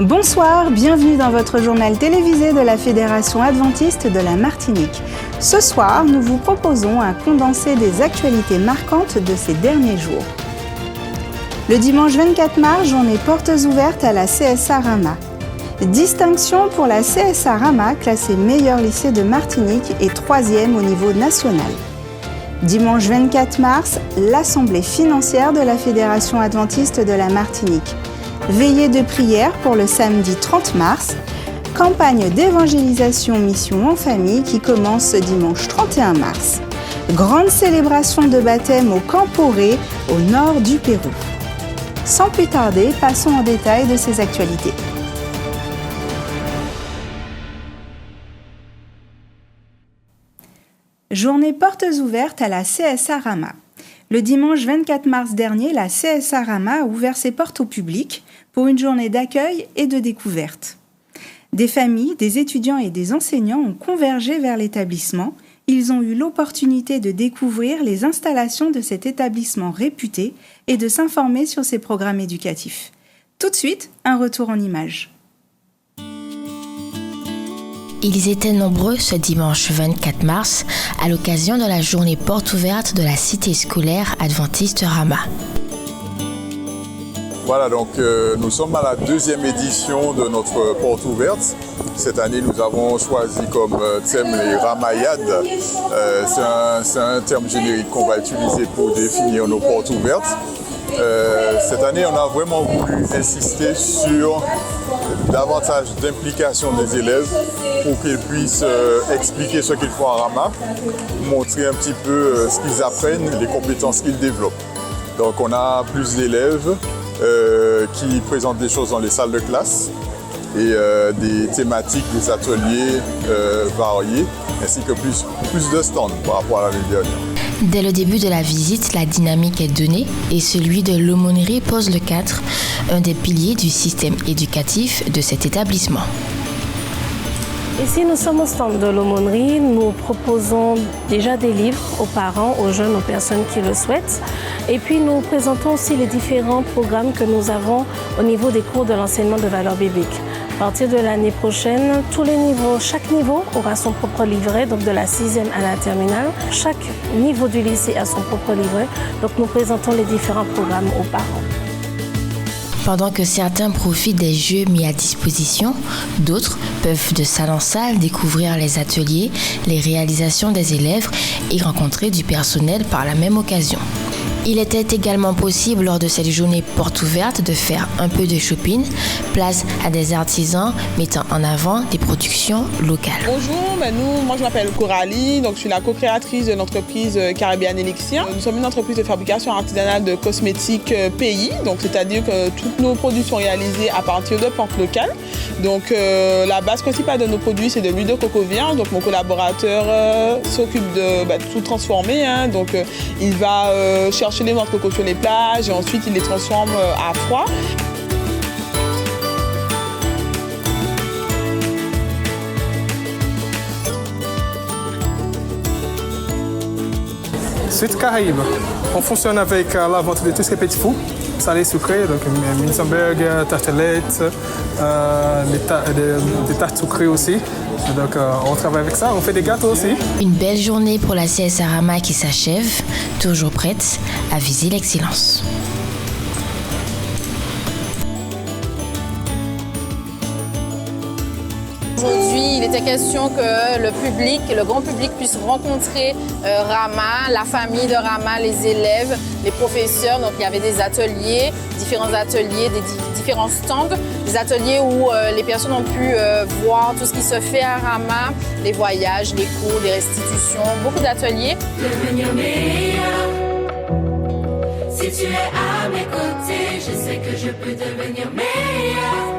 Bonsoir, bienvenue dans votre journal télévisé de la Fédération adventiste de la Martinique. Ce soir, nous vous proposons un condensé des actualités marquantes de ces derniers jours. Le dimanche 24 mars, journée portes ouvertes à la CSA Rama. Distinction pour la CSA Rama, classée meilleur lycée de Martinique et 3e au niveau national. Dimanche 24 mars, l'Assemblée financière de la Fédération adventiste de la Martinique. Veillée de prière pour le samedi 30 mars. Campagne d'évangélisation mission en famille qui commence ce dimanche 31 mars. Grande célébration de baptême au Camp Poré, au nord du Pérou. Sans plus tarder, passons en détail de ces actualités. Journée portes ouvertes à la CSA Rama. Le dimanche 24 mars dernier, la CSA Rama a ouvert ses portes au public pour une journée d'accueil et de découverte. Des familles, des étudiants et des enseignants ont convergé vers l'établissement. Ils ont eu l'opportunité de découvrir les installations de cet établissement réputé et de s'informer sur ses programmes éducatifs. Tout de suite, un retour en images. Ils étaient nombreux ce dimanche 24 mars à l'occasion de la journée porte ouverte de la cité scolaire adventiste Rama. Voilà, donc nous sommes à la deuxième édition de notre porte ouverte. Cette année, nous avons choisi comme thème les Ramayades. C'est un terme générique qu'on va utiliser pour définir nos portes ouvertes. Cette année, on a vraiment voulu insister sur davantage d'implication des élèves pour qu'ils puissent expliquer ce qu'ils font à Rama, montrer un petit peu ce qu'ils apprennent, les compétences qu'ils développent. Donc on a plus d'élèves qui présentent des choses dans les salles de classe et des thématiques, des ateliers variés, ainsi que plus de stands par rapport à l'année dernière. Dès le début de la visite, la dynamique est donnée et celui de l'aumônerie pose le cadre, un des piliers du système éducatif de cet établissement. Ici, nous sommes au stand de l'aumônerie. Nous proposons déjà des livres aux parents, aux jeunes, aux personnes qui le souhaitent. Et puis, nous présentons aussi les différents programmes que nous avons au niveau des cours de l'enseignement de valeurs bibliques. À partir de l'année prochaine, chaque niveau aura son propre livret, donc de la 6e à la terminale. Chaque niveau du lycée a son propre livret. Donc, nous présentons les différents programmes aux parents. Pendant que certains profitent des jeux mis à disposition, d'autres peuvent de salle en salle découvrir les ateliers, les réalisations des élèves et rencontrer du personnel par la même occasion. Il était également possible lors de cette journée porte ouverte de faire un peu de shopping, place à des artisans mettant en avant des productions locales. Bonjour, moi je m'appelle Coralie, donc je suis la co-créatrice de l'entreprise Caribbean Elixir. Nous sommes une entreprise de fabrication artisanale de cosmétiques pays, donc c'est-à-dire que toutes nos produits sont réalisés à partir de plantes locales. Donc la base principale de nos produits c'est de l'huile de coco vierge, donc mon collaborateur s'occupe de tout transformer, donc il va chercher les noix de coco sur les plages et ensuite il les transforme à froid. Suite Caraïbes, on fonctionne avec la vente de tout ce qui est petit four, salé sucré, donc mini burger, tartelettes, des tartes sucrées aussi. Donc on travaille avec ça, on fait des gâteaux aussi. Une belle journée pour la CSA Rama qui s'achève, toujours prête à viser l'excellence. Aujourd'hui, il était question que le grand public puisse rencontrer Rama, la famille de Rama, les élèves, les professeurs. Donc il y avait des ateliers, différents ateliers, différents stands, des ateliers où les personnes ont pu voir tout ce qui se fait à Rama, les voyages, les cours, les restitutions, beaucoup d'ateliers. Devenir meilleur. Si tu es à mes côtés, je sais que je peux devenir meilleur.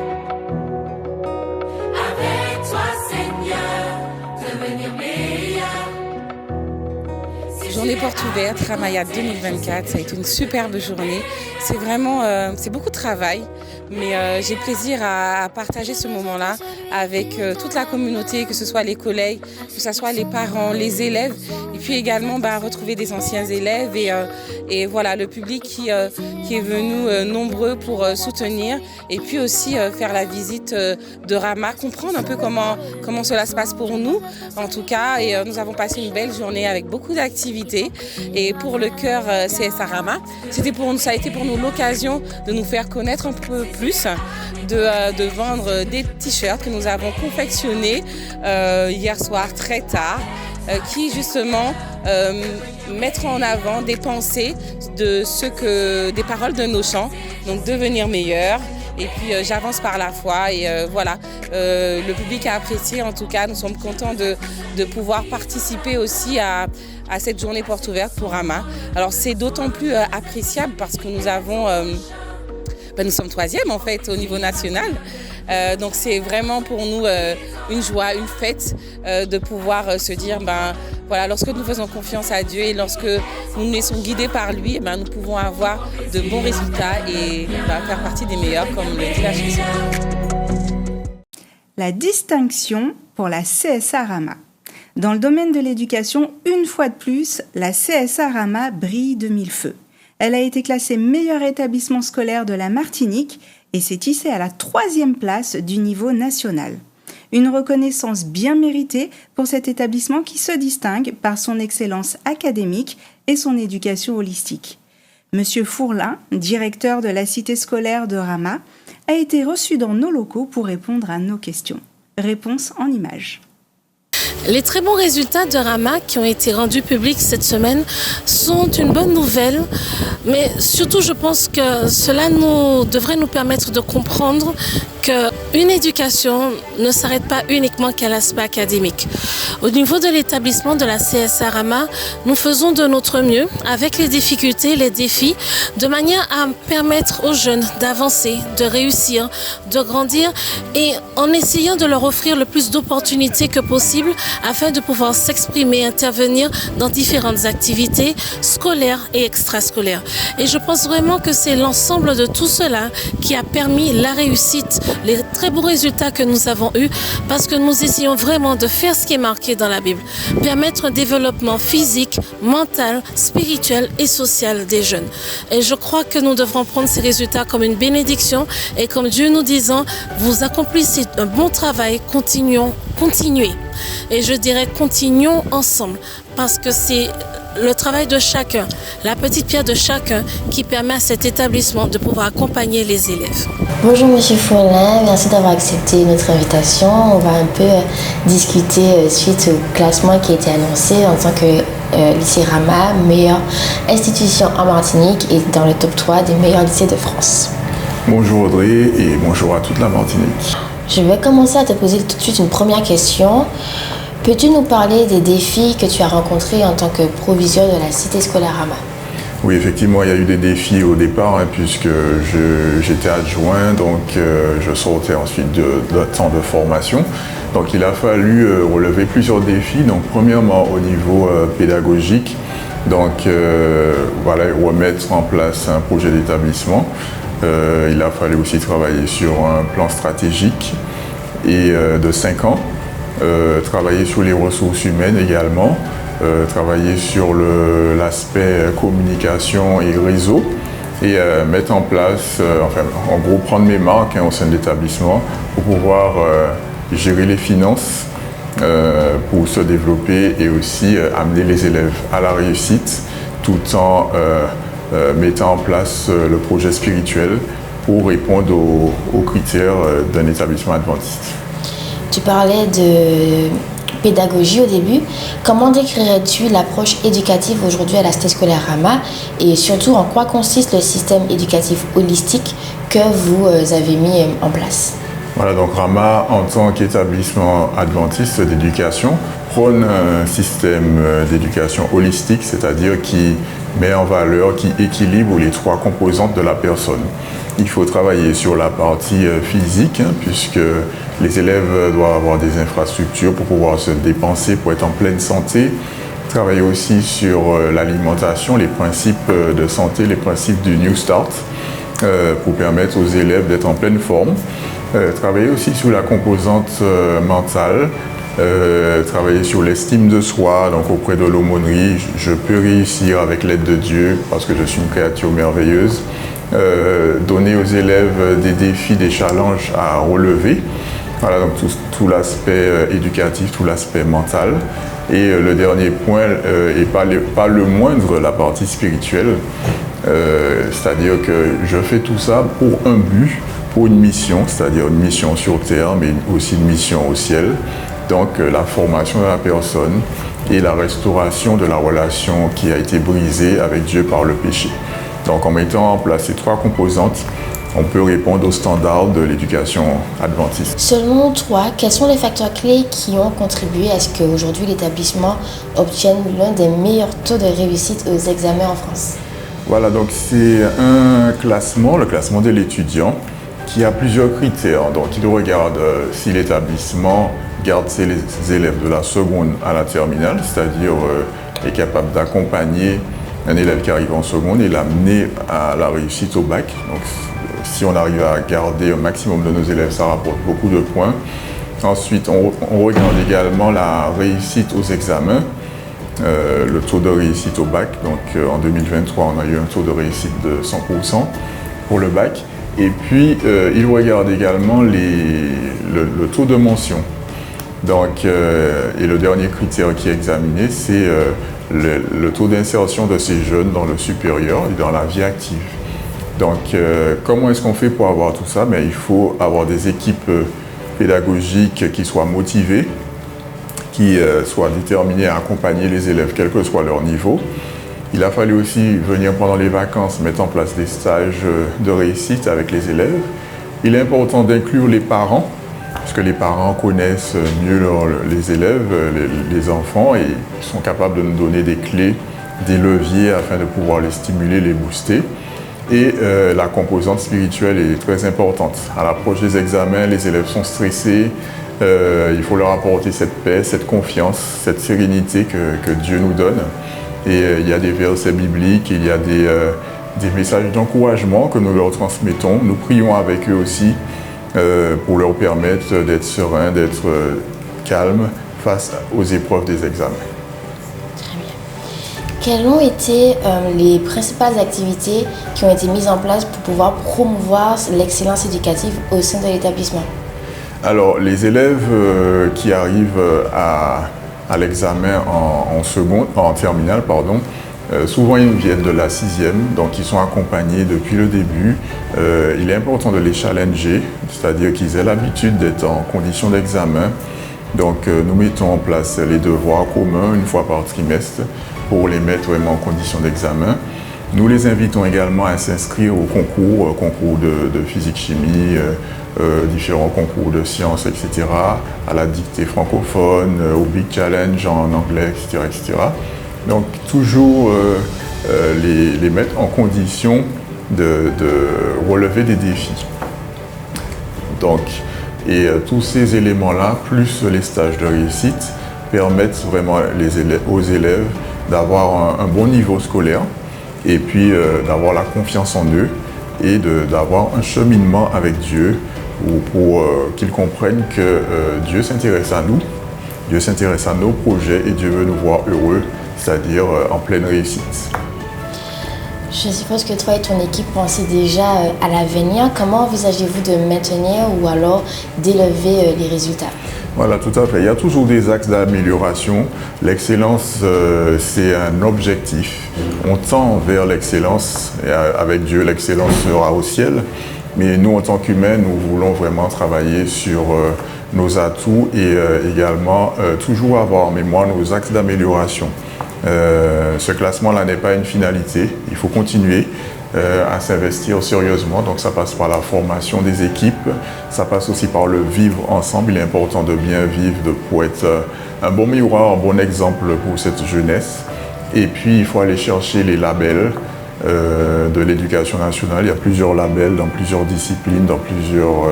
journée porte ouverte, Ramayad 2024, ça a été une superbe journée. C'est vraiment, c'est beaucoup de travail, mais j'ai plaisir à partager ce moment-là avec toute la communauté, que ce soit les collègues, que ce soit les parents, les élèves, et puis également retrouver des anciens élèves et voilà, le public qui est venu nombreux pour soutenir, et puis aussi faire la visite de Rama, comprendre un peu comment cela se passe pour nous, en tout cas, et nous avons passé une belle journée avec beaucoup d'activités. Et pour le chœur CSA Rama, ça a été pour nous l'occasion de nous faire connaître un peu plus, de vendre des t-shirts que nous avons confectionnés hier soir très tard, qui justement mettent en avant des pensées des paroles de nos chants, donc devenir meilleur. Et puis j'avance par la foi et voilà, le public a apprécié. En tout cas, nous sommes contents de pouvoir participer aussi à cette journée porte ouverte pour Rama. Alors c'est d'autant plus appréciable parce que nous sommes 3e en fait au niveau national. Donc c'est vraiment pour nous une joie, une fête de pouvoir se dire voilà, lorsque nous faisons confiance à Dieu et lorsque nous nous laissons guider par lui, nous pouvons avoir de bons résultats et faire partie des meilleurs, comme le dit la chanson. La distinction pour la CSA Rama. Dans le domaine de l'éducation, une fois de plus, la CSA Rama brille de mille feux. Elle a été classée meilleur établissement scolaire de la Martinique et s'est hissée à la 3e place du niveau national. Une reconnaissance bien méritée pour cet établissement qui se distingue par son excellence académique et son éducation holistique. Monsieur Fourlin, directeur de la cité scolaire de Rama, a été reçu dans nos locaux pour répondre à nos questions. Réponse en images. Les très bons résultats de Rama qui ont été rendus publics cette semaine sont une bonne nouvelle, mais surtout je pense que cela devrait nous permettre de comprendre qu'une éducation ne s'arrête pas uniquement qu'à l'aspect académique. Au niveau de l'établissement de la CSA Rama, nous faisons de notre mieux avec les difficultés, les défis, de manière à permettre aux jeunes d'avancer, de réussir, de grandir et en essayant de leur offrir le plus d'opportunités que possible afin de pouvoir s'exprimer, intervenir dans différentes activités scolaires et extrascolaires. Et je pense vraiment que c'est l'ensemble de tout cela qui a permis la réussite, les très beaux résultats que nous avons eus, parce que nous essayons vraiment de faire ce qui est marqué dans la Bible, permettre un développement physique, mental, spirituel et social des jeunes. Et je crois que nous devrons prendre ces résultats comme une bénédiction et comme Dieu nous disant, vous accomplissez un bon travail, continuez. Et je dirais continuons ensemble, parce que c'est le travail de chacun, la petite pierre de chacun qui permet à cet établissement de pouvoir accompagner les élèves. Bonjour Monsieur Fourlin, merci d'avoir accepté notre invitation. On va un peu discuter suite au classement qui a été annoncé en tant que lycée Rama, meilleure institution en Martinique et dans le top 3 des meilleurs lycées de France. Bonjour Audrey et bonjour à toute la Martinique. Je vais commencer à te poser tout de suite une première question. Peux-tu nous parler des défis que tu as rencontrés en tant que proviseur de la cité scolaire Rama? Oui, effectivement, il y a eu des défis au départ, puisque j'étais adjoint, donc je sortais ensuite de temps de formation. Donc il a fallu relever plusieurs défis. Donc premièrement au niveau pédagogique, donc voilà, remettre en place un projet d'établissement. Il a fallu aussi travailler sur un plan stratégique et de 5 ans. Travailler sur les ressources humaines également, travailler sur l'aspect communication et réseau et mettre en place, en gros prendre mes marques au sein de l'établissement pour pouvoir gérer les finances pour se développer et aussi amener les élèves à la réussite tout en mettant en place le projet spirituel pour répondre aux critères d'un établissement adventiste. Tu parlais de pédagogie au début. Comment décrirais-tu l'approche éducative aujourd'hui à la cité scolaire Rama et surtout en quoi consiste le système éducatif holistique que vous avez mis en place? Voilà, donc Rama, en tant qu'établissement adventiste d'éducation, prône un système d'éducation holistique, c'est-à-dire qui met en valeur, qui équilibre les 3 composantes de la personne. Il faut travailler sur la partie physique, puisque les élèves doivent avoir des infrastructures pour pouvoir se dépenser, pour être en pleine santé, travailler aussi sur l'alimentation, les principes de santé, les principes du New Start, pour permettre aux élèves d'être en pleine forme. Travailler aussi sur la composante mentale, travailler sur l'estime de soi, donc auprès de l'aumônerie, je peux réussir avec l'aide de Dieu parce que je suis une créature merveilleuse. Donner aux élèves des défis, des challenges à relever. Voilà, donc tout l'aspect éducatif, tout l'aspect mental. Et le dernier point, et pas le moindre, la partie spirituelle. C'est-à-dire que je fais tout ça pour un but, pour une mission, c'est-à-dire une mission sur terre, mais aussi une mission au ciel. Donc la formation de la personne et la restauration de la relation qui a été brisée avec Dieu par le péché. Donc en mettant en place ces trois composantes, on peut répondre aux standards de l'éducation adventiste. Selon toi, quels sont les facteurs clés qui ont contribué à ce qu'aujourd'hui l'établissement obtienne l'un des meilleurs taux de réussite aux examens en France? Voilà, donc c'est un classement, le classement de l'étudiant, qui a plusieurs critères. Donc il regarde si l'établissement garde ses élèves de la seconde à la terminale, c'est-à-dire est capable d'accompagner un élève qui arrive en seconde et l'amener à la réussite au bac. Donc, si on arrive à garder un maximum de nos élèves, ça rapporte beaucoup de points. Ensuite, on regarde également la réussite aux examens, le taux de réussite au bac. Donc, en 2023, on a eu un taux de réussite de 100% pour le bac. Et puis, il regarde également le taux de mention. Donc, et le dernier critère qui est examiné, c'est le taux d'insertion de ces jeunes dans le supérieur et dans la vie active. Donc, comment est-ce qu'on fait pour avoir tout ça? Il faut avoir des équipes pédagogiques qui soient motivées, qui soient déterminées à accompagner les élèves, quel que soit leur niveau. Il a fallu aussi venir pendant les vacances, mettre en place des stages de réussite avec les élèves. Il est important d'inclure les parents, parce que les parents connaissent mieux les élèves, les enfants, et sont capables de nous donner des clés, des leviers afin de pouvoir les stimuler, les booster. Et la composante spirituelle est très importante. À l'approche des examens, les élèves sont stressés. Il faut leur apporter cette paix, cette confiance, cette sérénité que Dieu nous donne. Et il y a des versets bibliques, il y a des messages d'encouragement que nous leur transmettons. Nous prions avec eux aussi pour leur permettre d'être sereins, d'être calmes face aux épreuves des examens. Quelles ont été les principales activités qui ont été mises en place pour pouvoir promouvoir l'excellence éducative au sein de l'établissement? Alors, les élèves qui arrivent à l'examen en terminale, souvent ils viennent de la 6e, donc ils sont accompagnés depuis le début. Il est important de les challenger, c'est-à-dire qu'ils aient l'habitude d'être en condition d'examen. Donc nous mettons en place les devoirs communs une fois par trimestre pour les mettre vraiment en condition d'examen. Nous les invitons également à s'inscrire au concours de physique-chimie, différents concours de sciences, etc., à la dictée francophone, au Big Challenge en anglais, etc., etc. Donc toujours les mettre en condition de relever des défis. Donc, tous ces éléments-là, plus les stages de réussite, permettent vraiment aux élèves d'avoir un bon niveau scolaire et puis d'avoir la confiance en eux et d'avoir un cheminement avec Dieu pour qu'ils comprennent que Dieu s'intéresse à nous, Dieu s'intéresse à nos projets et Dieu veut nous voir heureux, c'est-à-dire en pleine réussite. Je suppose que toi et ton équipe pensez déjà à l'avenir. Comment envisagez-vous de maintenir ou alors d'élever les résultats? Voilà, tout à fait. Il y a toujours des axes d'amélioration. L'excellence, c'est un objectif. On tend vers l'excellence et avec Dieu, l'excellence sera au ciel. Mais nous, en tant qu'humains, nous voulons vraiment travailler sur nos atouts et également toujours avoir en mémoire nos axes d'amélioration. Ce classement-là n'est pas une finalité. Il faut continuer à s'investir sérieusement. Donc ça passe par la formation des équipes, ça passe aussi par le vivre ensemble. Il est important de bien vivre, pour être un bon miroir, un bon exemple pour cette jeunesse. Et puis il faut aller chercher les labels de l'éducation nationale. Il y a plusieurs labels dans plusieurs disciplines, dans plusieurs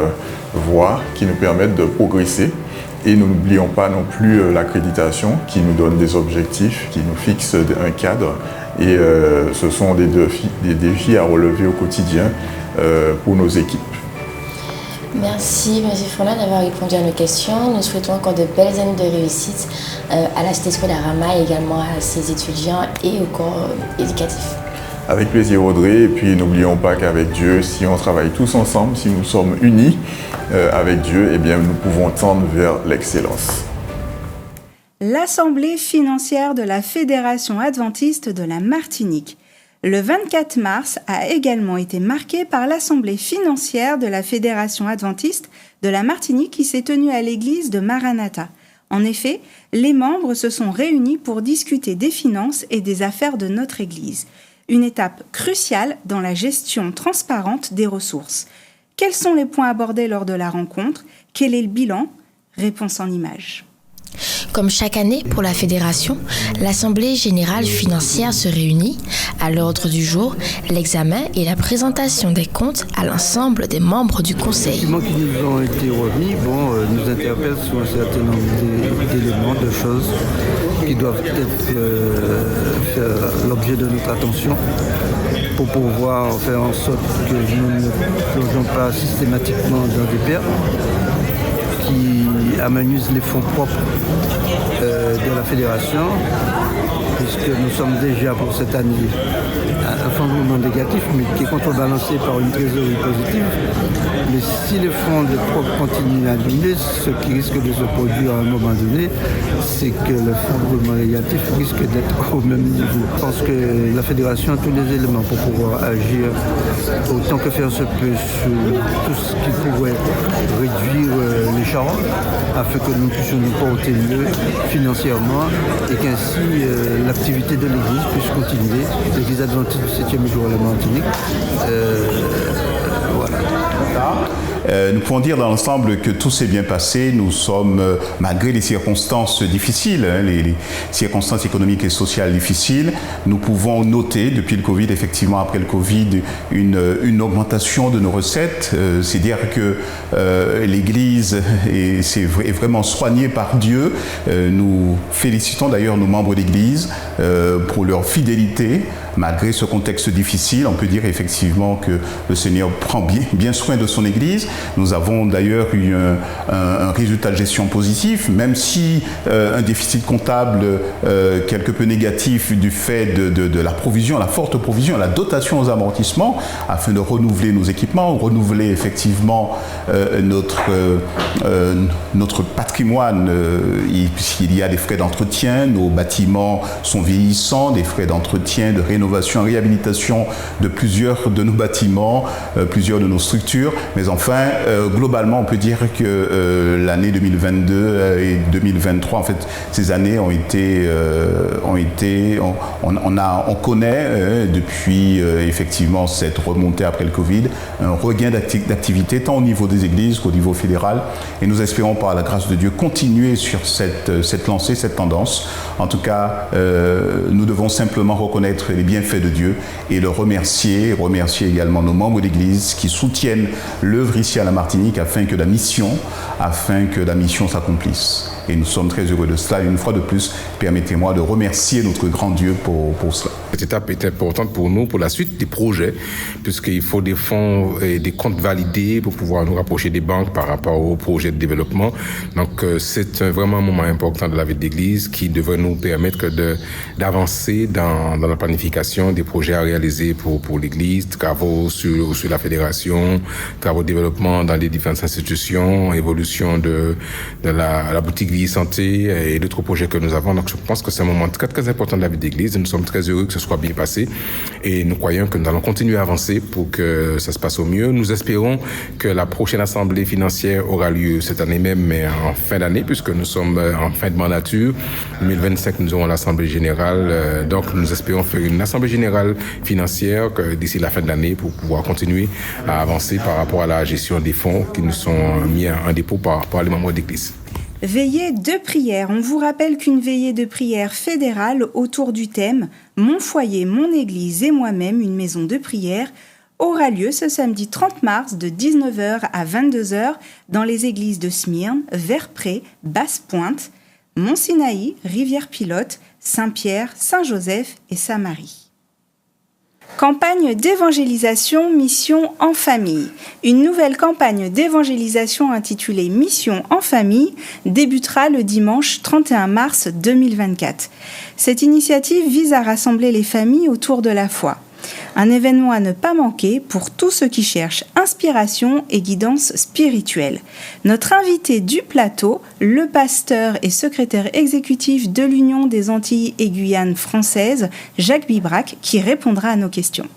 voies qui nous permettent de progresser. Et nous n'oublions pas non plus l'accréditation qui nous donne des objectifs, qui nous fixe un cadre. Et ce sont des défis à relever au quotidien pour nos équipes. Merci, M. Froment, d'avoir répondu à nos questions. Nous souhaitons encore de belles années de réussite à la Cité scolaire Rama et également à ses étudiants et au corps éducatif. Avec plaisir, Audrey. Et puis n'oublions pas qu'avec Dieu, si on travaille tous ensemble, si nous sommes unis avec Dieu, eh bien, nous pouvons tendre vers l'excellence. L'Assemblée financière de la Fédération adventiste de la Martinique. Le 24 mars a également été marqué par l'Assemblée financière de la Fédération adventiste de la Martinique qui s'est tenue à l'église de Maranatha. En effet, les membres se sont réunis pour discuter des finances et des affaires de notre église. Une étape cruciale dans la gestion transparente des ressources. Quels sont les points abordés lors de la rencontre? Quel est le bilan? Réponse en images. Comme chaque année pour la Fédération, l'Assemblée générale financière se réunit. À l'ordre du jour, l'examen et la présentation des comptes à l'ensemble des membres du Conseil. Les documents qui nous ont été remis nous interpellent sur un certain nombre d'éléments, de choses qui doivent être faire l'objet de notre attention pour pouvoir faire en sorte que nous ne plongeons pas systématiquement dans des pertes qui amenuisent les fonds propres de la Fédération, puisque nous sommes déjà pour cette année un fonds de roulement négatif, mais qui est contrebalancé par une trésorerie positive. Mais si les fonds de propre continuent à diminuer, ce qui risque de se produire à un moment donné, c'est que le fonds de roulement négatif risque d'être au même niveau. Je pense que la Fédération a tous les éléments pour pouvoir agir autant que faire se peut sur tout ce qui pourrait réduire les charges, afin que nous puissions nous porter mieux financièrement et qu'ainsi l'activité de l'Église puisse continuer. L'Église adventiste du 7e jour à la Martinique. Voilà. Nous pouvons dire dans l'ensemble que tout s'est bien passé. Nous sommes, malgré les circonstances difficiles, les circonstances économiques et sociales difficiles, nous pouvons noter depuis le Covid, effectivement après le Covid, une augmentation de nos recettes. C'est dire que l'Église est vraiment soignée par Dieu. Nous félicitons d'ailleurs nos membres d'Église pour leur fidélité. Malgré ce contexte difficile, on peut dire effectivement que le Seigneur prend bien soin de son Église. Nous avons d'ailleurs eu un résultat de gestion positif, même si un déficit comptable quelque peu négatif du fait de la provision, la forte provision, la dotation aux amortissements, afin de renouveler nos équipements, renouveler effectivement notre patrimoine, puisqu'il y a des frais d'entretien, nos bâtiments sont vieillissants, des frais d'entretien, de rénovation, réhabilitation de plusieurs de nos bâtiments, plusieurs de nos structures, mais enfin, globalement, on peut dire que l'année 2022 et 2023, en fait, ces années on connaît depuis effectivement cette remontée après le Covid, un regain d'activité tant au niveau des églises qu'au niveau fédéral, et nous espérons par la grâce de Dieu continuer sur cette lancée, cette tendance. En tout cas, nous devons simplement reconnaître les bienfaits de Dieu et le remercier également nos membres d'église qui soutiennent l'œuvre ici à la Martinique afin que la mission s'accomplisse. Et nous sommes très heureux de cela. Et une fois de plus, permettez-moi de remercier notre grand Dieu pour cela. Cette étape est importante pour nous, pour la suite des projets, puisqu'il faut des fonds et des comptes validés pour pouvoir nous rapprocher des banques par rapport aux projets de développement. Donc, c'est vraiment un moment important de la vie de l'Église qui devrait nous permettre d'avancer dans la planification des projets à réaliser pour l'Église, travaux sur la fédération, travaux de développement dans les différentes institutions, évolution de la boutique Vie Santé et d'autres projets que nous avons. Donc, je pense que c'est un moment très, très important de la vie de l'Église et nous sommes très heureux que ce soit bien passé et nous croyons que nous allons continuer à avancer pour que ça se passe au mieux. Nous espérons que la prochaine assemblée financière aura lieu cette année même, mais en fin d'année, puisque nous sommes en fin de mandature. 2025, nous aurons l'assemblée générale. Donc, nous espérons faire une assemblée générale financière d'ici la fin de l'année pour pouvoir continuer à avancer par rapport à la gestion des fonds qui nous sont mis en dépôt par les membres d'Église. Veillée de prière. On vous rappelle qu'une veillée de prière fédérale autour du thème « Mon foyer, mon église et moi-même, une maison de prière » aura lieu ce samedi 30 mars de 19h à 22h dans les églises de Smyrne, Verpré, Basse-Pointe, Mont-Sinaï, Rivière-Pilote, Saint-Pierre, Saint-Joseph et Saint-Marie. Campagne d'évangélisation Mission en famille. Une nouvelle campagne d'évangélisation intitulée Mission en famille débutera le dimanche 31 mars 2024. Cette initiative vise à rassembler les familles autour de la foi. Un événement à ne pas manquer pour tous ceux qui cherchent inspiration et guidance spirituelle. Notre invité du plateau, le pasteur et secrétaire exécutif de l'Union des Antilles et Guyane françaises, Jacques Bibrac, qui répondra à nos questions.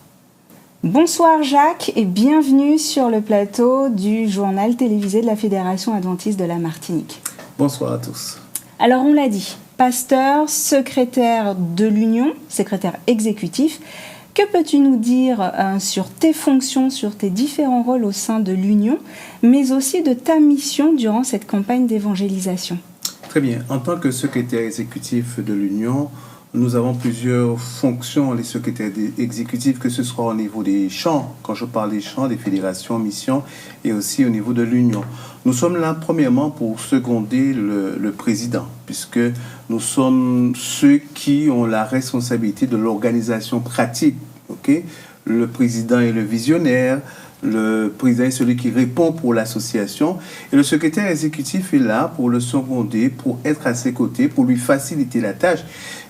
Bonsoir Jacques et bienvenue sur le plateau du journal télévisé de la Fédération adventiste de la Martinique. Bonsoir à tous. Alors on l'a dit, pasteur, secrétaire de l'Union, secrétaire exécutif. Que peux-tu nous dire sur tes fonctions, sur tes différents rôles au sein de l'Union, mais aussi de ta mission durant cette campagne d'évangélisation? Très bien. En tant que secrétaire exécutif de l'Union, nous avons plusieurs fonctions, les secrétaires exécutifs, que ce soit au niveau des champs, quand je parle des champs, des fédérations, missions, et aussi au niveau de l'Union. Nous sommes là, premièrement, pour seconder le président, puisque nous sommes ceux qui ont la responsabilité de l'organisation pratique. Okay? Le président est le visionnaire, le président est celui qui répond pour l'association, et le secrétaire exécutif est là pour le seconder, pour être à ses côtés, pour lui faciliter la tâche.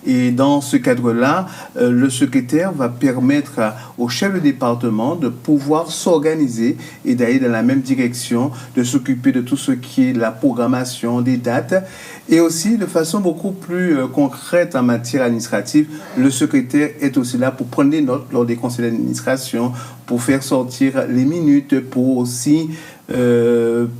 Et dans ce cadre-là, le secrétaire va permettre au chef de département de pouvoir s'organiser et d'aller dans la même direction, de s'occuper de tout ce qui est la programmation, des dates, et aussi de façon beaucoup plus concrète en matière administrative, le secrétaire est aussi là pour prendre des notes lors des conseils d'administration, pour faire sortir les minutes, pour aussi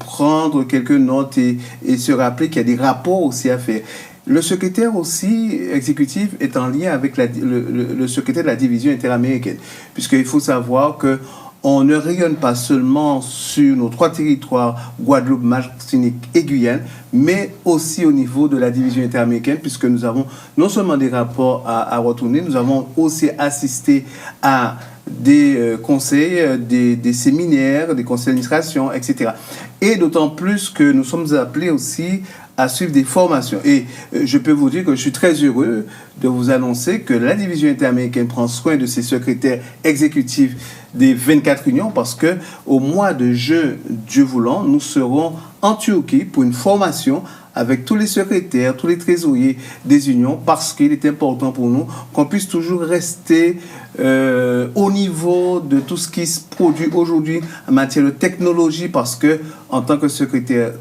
prendre quelques notes et se rappeler qu'il y a des rapports aussi à faire. Le secrétaire aussi exécutif est en lien avec le secrétaire de la division interaméricaine, puisqu'il faut savoir qu'on ne rayonne pas seulement sur nos 3 territoires, Guadeloupe, Martinique et Guyane, mais aussi au niveau de la division interaméricaine, puisque nous avons non seulement des rapports à retourner, nous avons aussi assisté à des conseils, des séminaires, des conseils d'administration, etc. Et d'autant plus que nous sommes appelés aussi à suivre des formations. Et je peux vous dire que je suis très heureux de vous annoncer que la division interaméricaine prend soin de ses secrétaires exécutifs des 24 unions, parce que au mois de juin, Dieu voulant, nous serons en Turquie pour une formation avec tous les secrétaires, tous les trésoriers des unions, parce qu'il est important pour nous qu'on puisse toujours rester au niveau de tout ce qui se produit aujourd'hui en matière de technologie, parce que en tant que secrétaire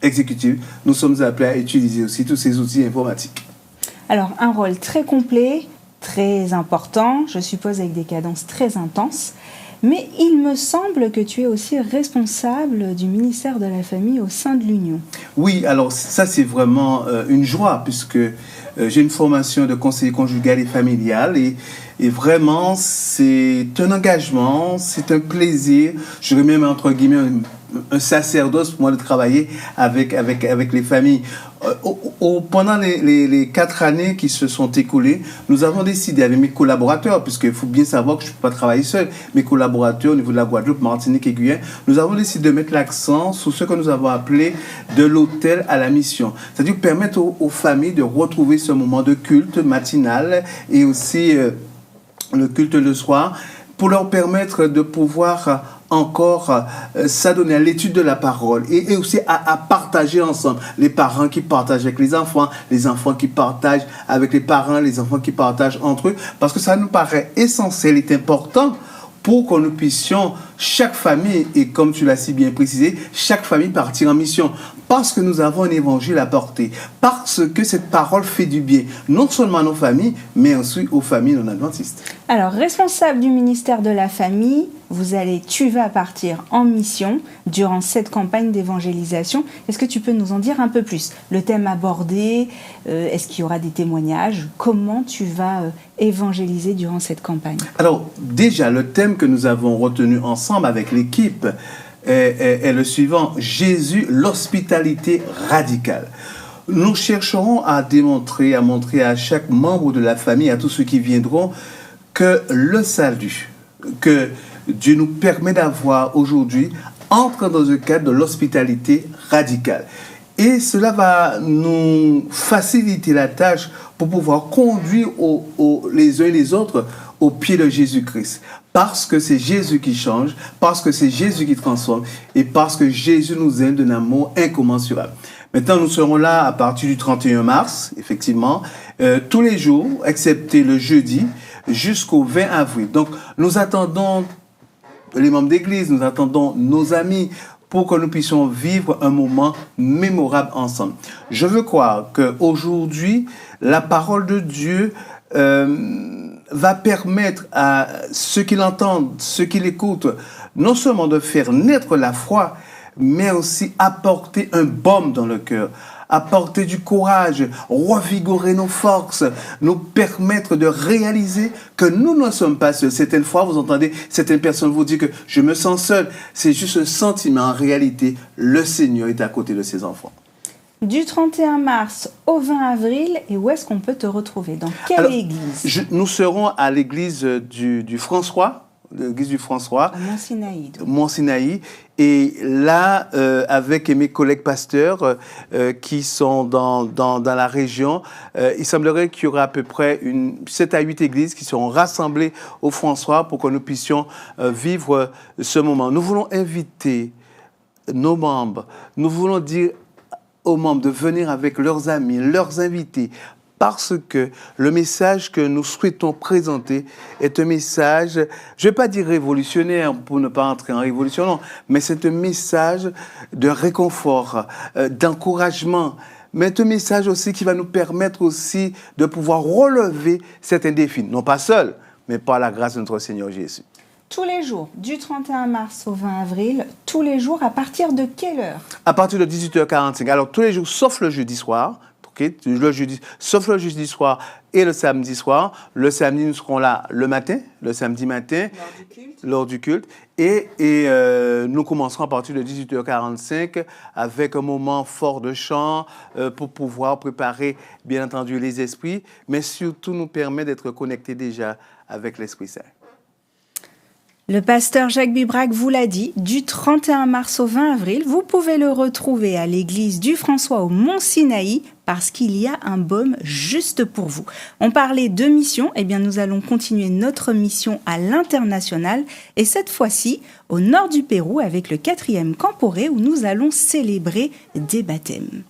exécutif, nous sommes appelés à utiliser aussi tous ces outils informatiques. Alors, un rôle très complet, très important, je suppose avec des cadences très intenses, mais il me semble que tu es aussi responsable du ministère de la Famille au sein de l'Union. Oui, alors ça c'est vraiment une joie, puisque j'ai une formation de conseiller conjugal et familial, et vraiment c'est un engagement, c'est un plaisir, je remets même entre guillemets un sacerdoce pour moi de travailler avec les familles. Pendant les 4 années qui se sont écoulées, nous avons décidé avec mes collaborateurs, puisqu'il faut bien savoir que je ne peux pas travailler seul, mes collaborateurs au niveau de la Guadeloupe, Martinique et Guyane, nous avons décidé de mettre l'accent sur ce que nous avons appelé de l'autel à la mission. C'est-à-dire permettre aux familles de retrouver ce moment de culte matinal et aussi le culte le soir, pour leur permettre de pouvoir encore s'adonner à l'étude de la parole et aussi à partager ensemble. Les parents qui partagent avec les enfants qui partagent avec les parents, les enfants qui partagent entre eux, parce que ça nous paraît essentiel et important pour que nous puissions, chaque famille, et comme tu l'as si bien précisé, chaque famille partir en mission. Parce que nous avons un évangile à porter. Parce que cette parole fait du bien, non seulement à nos familles, mais aussi aux familles non adventistes. Alors, responsable du ministère de la Famille, tu vas partir en mission durant cette campagne d'évangélisation. Est-ce que tu peux nous en dire un peu plus? Le thème abordé, est-ce qu'il y aura des témoignages? Comment tu vas évangéliser durant cette campagne? Alors, déjà, le thème que nous avons retenu ensemble avec l'équipe est le suivant: Jésus, l'hospitalité radicale. Nous chercherons à montrer à chaque membre de la famille, à tous ceux qui viendront, que le salut, que Dieu nous permet d'avoir aujourd'hui, entre dans le cadre de l'hospitalité radicale. Et cela va nous faciliter la tâche pour pouvoir conduire les uns et les autres au pied de Jésus-Christ. Parce que c'est Jésus qui change, parce que c'est Jésus qui transforme et parce que Jésus nous aime d'un amour incommensurable. Maintenant, nous serons là à partir du 31 mars, effectivement, tous les jours, excepté le jeudi, jusqu'au 20 avril. Donc, nous attendons les membres d'église, nous attendons nos amis pour que nous puissions vivre un moment mémorable ensemble. Je veux croire qu'aujourd'hui, la parole de Dieu va permettre à ceux qui l'entendent, ceux qui l'écoutent, non seulement de faire naître la foi, mais aussi apporter un baume dans le cœur, apporter du courage, revigorer nos forces, nous permettre de réaliser que nous ne sommes pas seuls. Certaines fois, vous entendez certaines personnes vous dire que je me sens seul. C'est juste un sentiment. En réalité, le Seigneur est à côté de ses enfants. Du 31 mars au 20 avril, et où est-ce qu'on peut te retrouver? Dans quelle église? Nous serons à l'église du François, l'église du François. À Mont-Sinaï. Mont-Sinaï. Et là, avec mes collègues pasteurs qui sont dans la région, il semblerait qu'il y aura à peu près 7 à 8 églises qui seront rassemblées au François pour que nous puissions vivre ce moment. Nous voulons inviter nos membres, nous voulons dire aux membres de venir avec leurs amis, leurs invités, parce que le message que nous souhaitons présenter est un message, je ne vais pas dire révolutionnaire pour ne pas entrer en révolution, non, mais c'est un message de réconfort, d'encouragement, mais un message aussi qui va nous permettre aussi de pouvoir relever certains défis, non pas seuls, mais par la grâce de notre Seigneur Jésus. Tous les jours, du 31 mars au 20 avril, tous les jours, à partir de quelle heure? À partir de 18h45. Alors, tous les jours, sauf le jeudi soir, sauf le jeudi soir et le samedi soir. Le samedi, nous serons là le matin, le samedi matin, lors du culte. Et nous commencerons à partir de 18h45 avec un moment fort de chant pour pouvoir préparer, bien entendu, les esprits, mais surtout nous permet d'être connectés déjà avec l'Esprit Saint. Le pasteur Jacques Bibrac vous l'a dit, du 31 mars au 20 avril, vous pouvez le retrouver à l'église du François au Mont-Sinaï parce qu'il y a un baume juste pour vous. On parlait de mission, eh bien nous allons continuer notre mission à l'international et cette fois-ci au nord du Pérou avec le 4e Camporé où nous allons célébrer des baptêmes.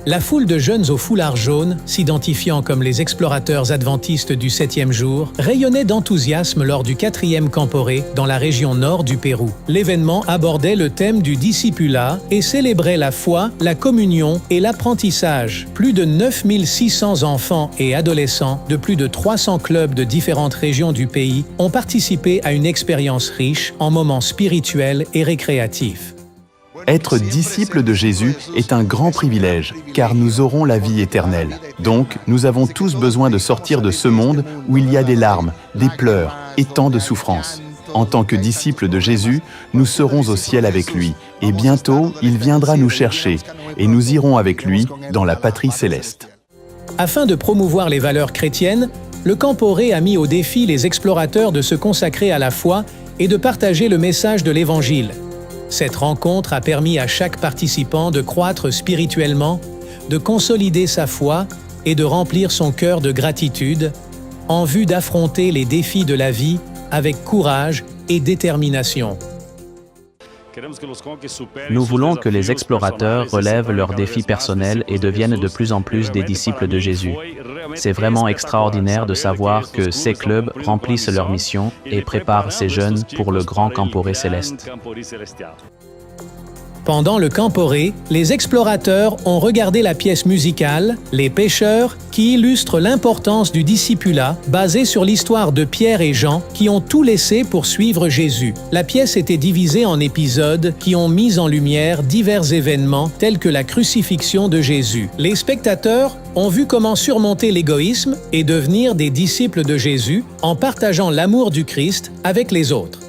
La foule de jeunes au foulard jaune, s'identifiant comme les explorateurs adventistes du 7e jour, rayonnait d'enthousiasme lors du 4e Camporé dans la région nord du Pérou. L'événement abordait le thème du discipulat et célébrait la foi, la communion et l'apprentissage. Plus de 9600 enfants et adolescents de plus de 300 clubs de différentes régions du pays ont participé à une expérience riche en moments spirituels et récréatifs. Être disciple de Jésus est un grand privilège, car nous aurons la vie éternelle. Donc, nous avons tous besoin de sortir de ce monde où il y a des larmes, des pleurs et tant de souffrances. En tant que disciples de Jésus, nous serons au ciel avec lui, et bientôt, il viendra nous chercher, et nous irons avec lui dans la patrie céleste. Afin de promouvoir les valeurs chrétiennes, le Camporé a mis au défi les explorateurs de se consacrer à la foi et de partager le message de l'Évangile. Cette rencontre a permis à chaque participant de croître spirituellement, de consolider sa foi et de remplir son cœur de gratitude en vue d'affronter les défis de la vie avec courage et détermination. Nous voulons que les explorateurs relèvent leurs défis personnels et deviennent de plus en plus des disciples de Jésus. C'est vraiment extraordinaire de savoir que ces clubs remplissent leur mission et préparent ces jeunes pour le grand Camporé céleste. Pendant le Camporé, les explorateurs ont regardé la pièce musicale « Les pêcheurs » qui illustre l'importance du discipulat basé sur l'histoire de Pierre et Jean qui ont tout laissé pour suivre Jésus. La pièce était divisée en épisodes qui ont mis en lumière divers événements tels que la crucifixion de Jésus. Les spectateurs ont vu comment surmonter l'égoïsme et devenir des disciples de Jésus en partageant l'amour du Christ avec les autres.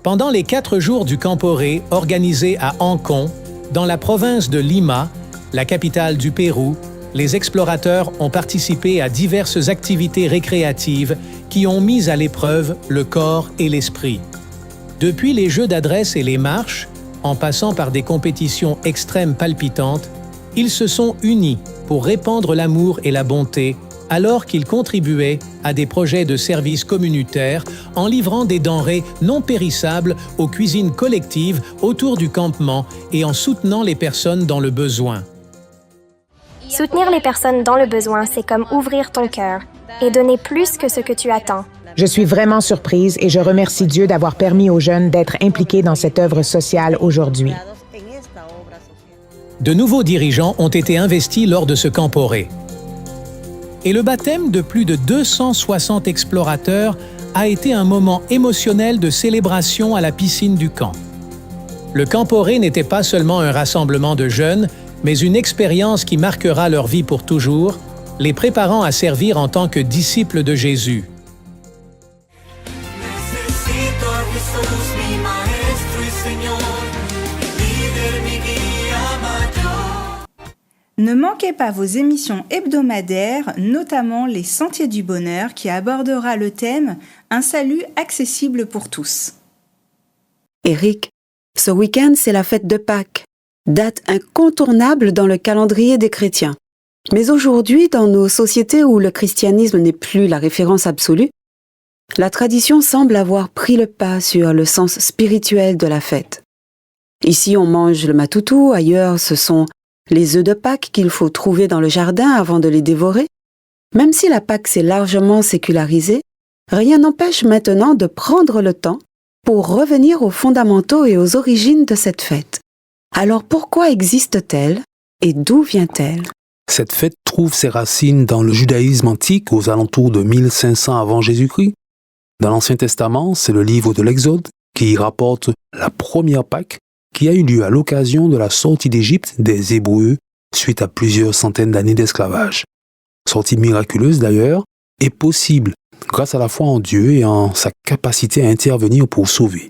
Pendant les 4 jours du Camporé organisé à Ancón, dans la province de Lima, la capitale du Pérou, les explorateurs ont participé à diverses activités récréatives qui ont mis à l'épreuve le corps et l'esprit. Depuis les jeux d'adresse et les marches, en passant par des compétitions extrêmes palpitantes, ils se sont unis pour répandre l'amour et la bonté alors qu'ils contribuaient à des projets de services communautaires en livrant des denrées non périssables aux cuisines collectives autour du campement et en soutenant les personnes dans le besoin. Soutenir les personnes dans le besoin, c'est comme ouvrir ton cœur et donner plus que ce que tu attends. Je suis vraiment surprise et je remercie Dieu d'avoir permis aux jeunes d'être impliqués dans cette œuvre sociale aujourd'hui. De nouveaux dirigeants ont été investis lors de ce Camporé. Et le baptême de plus de 260 explorateurs a été un moment émotionnel de célébration à la piscine du camp. Le Camporé n'était pas seulement un rassemblement de jeunes, mais une expérience qui marquera leur vie pour toujours, les préparant à servir en tant que disciples de Jésus. Ne manquez pas vos émissions hebdomadaires, notamment les Sentiers du Bonheur, qui abordera le thème « Un salut accessible pour tous ». Eric, ce week-end, c'est la fête de Pâques, date incontournable dans le calendrier des chrétiens. Mais aujourd'hui, dans nos sociétés où le christianisme n'est plus la référence absolue, la tradition semble avoir pris le pas sur le sens spirituel de la fête. Ici, on mange le matoutou, ailleurs, ce sont les œufs de Pâques qu'il faut trouver dans le jardin avant de les dévorer. Même si la Pâque s'est largement sécularisée, rien n'empêche maintenant de prendre le temps pour revenir aux fondamentaux et aux origines de cette fête. Alors pourquoi existe-t-elle et d'où vient-elle ? Cette fête trouve ses racines dans le judaïsme antique aux alentours de 1500 avant Jésus-Christ. Dans l'Ancien Testament, c'est le livre de l'Exode qui rapporte la première Pâque qui a eu lieu à l'occasion de la sortie d'Égypte des Hébreux suite à plusieurs centaines d'années d'esclavage. Sortie miraculeuse d'ailleurs, est possible grâce à la foi en Dieu et en sa capacité à intervenir pour sauver.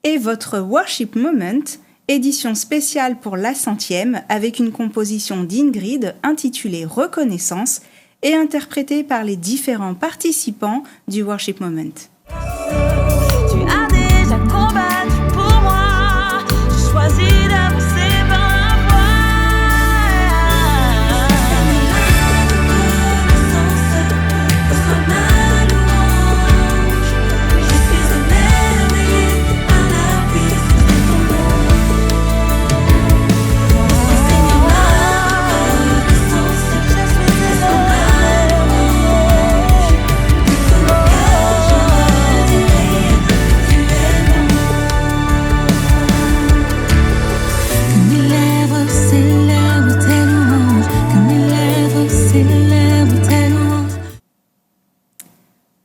Et votre Worship Moment, édition spéciale pour la 100e avec une composition d'Ingrid intitulée Reconnaissance et interprétée par les différents participants du Worship Moment. Tu as déjà combattu pour moi, je choisis d'avancer par la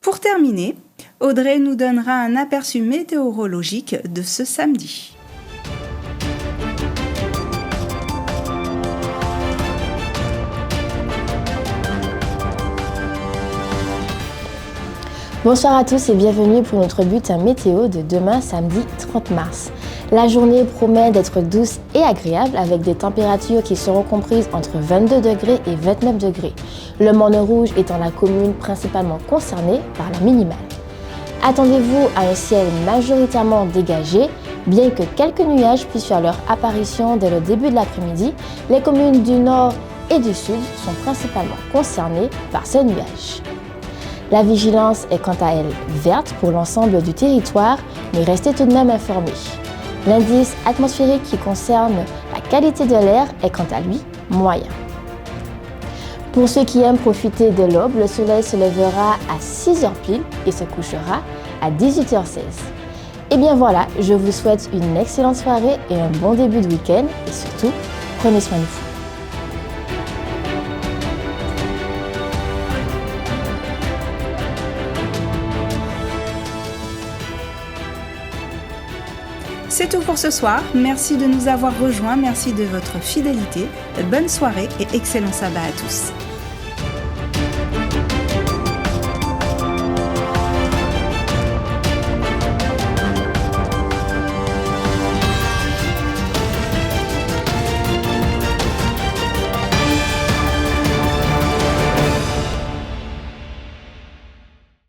Pour terminer, Audrey nous donnera un aperçu météorologique de ce samedi. Bonsoir à tous et bienvenue pour notre bulletin météo de demain samedi 30 mars. La journée promet d'être douce et agréable avec des températures qui seront comprises entre 22 degrés et 29 degrés. Le Morne Rouge étant la commune principalement concernée par la minimale. Attendez-vous à un ciel majoritairement dégagé, bien que quelques nuages puissent faire leur apparition dès le début de l'après-midi. Les communes du nord et du sud sont principalement concernées par ces nuages. La vigilance est quant à elle verte pour l'ensemble du territoire, mais restez tout de même informés. L'indice atmosphérique qui concerne la qualité de l'air est quant à lui moyen. Pour ceux qui aiment profiter de l'aube, le soleil se lèvera à 6h pile et se couchera à 18h16. Et bien voilà, je vous souhaite une excellente soirée et un bon début de week-end et surtout, prenez soin de vous. C'est tout pour ce soir. Merci de nous avoir rejoints. Merci de votre fidélité. Bonne soirée et excellent sabbat à tous.